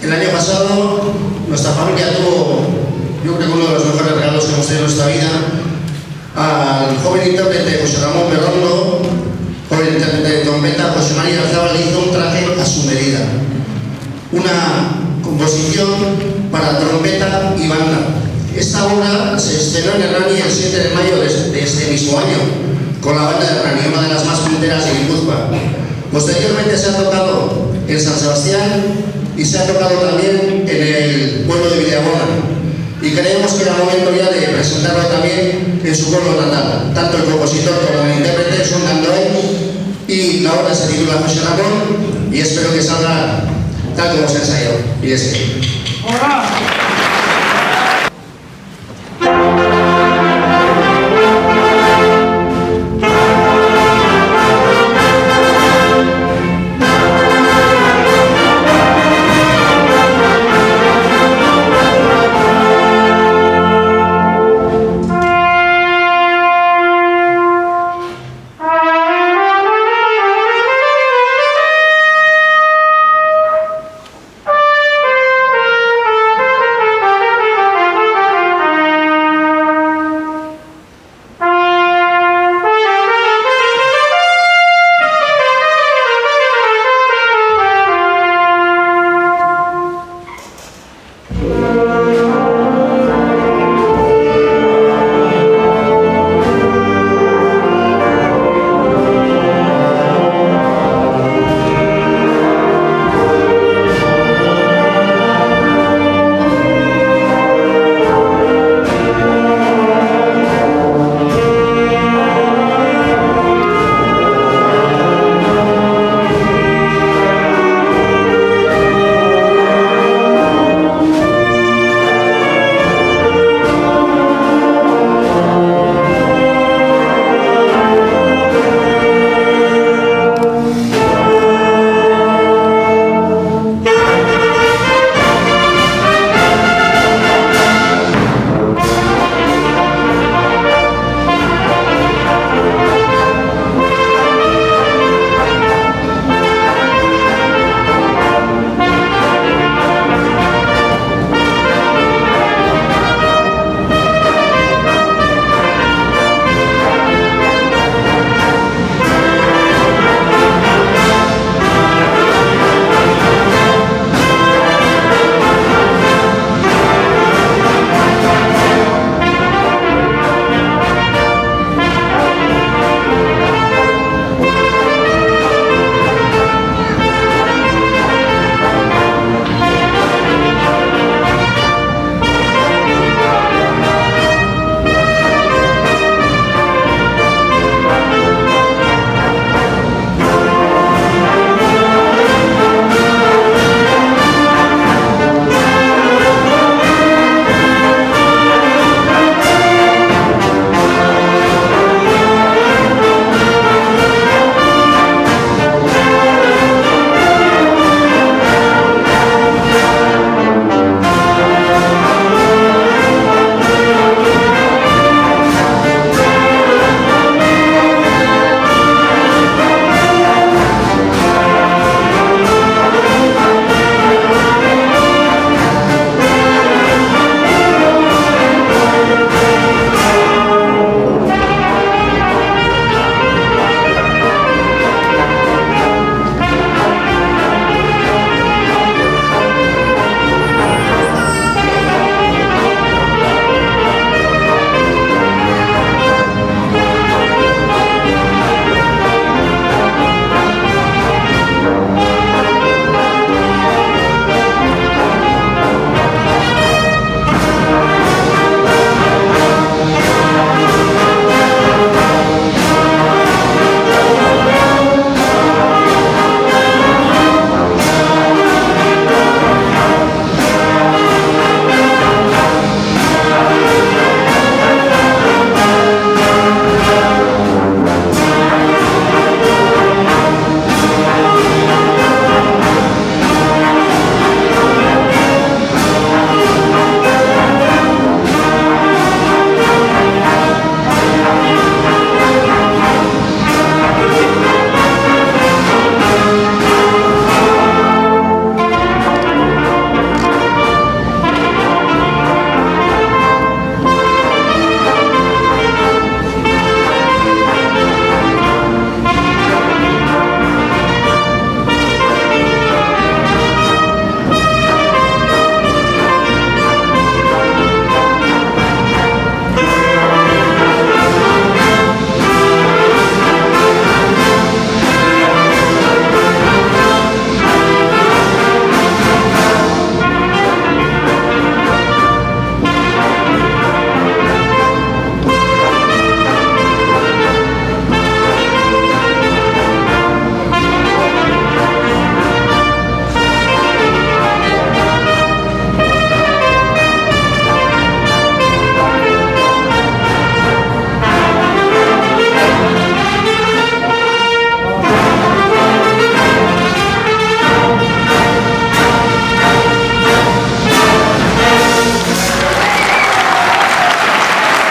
El año pasado nuestra familia tuvo, yo creo que uno de los mejores regalos que hemos tenido en nuestra vida, al joven intérprete José Ramón Berrondo, joven intérprete de trompeta. José María Arzabal le hizo un traje a su medida, una composición para trompeta y banda. Esta obra se estrenó en Hernani el 7 de mayo de este mismo año, con la banda de Hernani, una de las más punteras de Guipúzcoa. Posteriormente se ha tocado en San Sebastián y se ha tocado también en el pueblo de Villabona. Y creemos que era momento ya de presentarlo también en su pueblo natal. Tanto el compositor como el intérprete son de Andoain, y la obra se titula José Ramón, y espero que salga tal como se ensayó. Y es que... ¡Hola!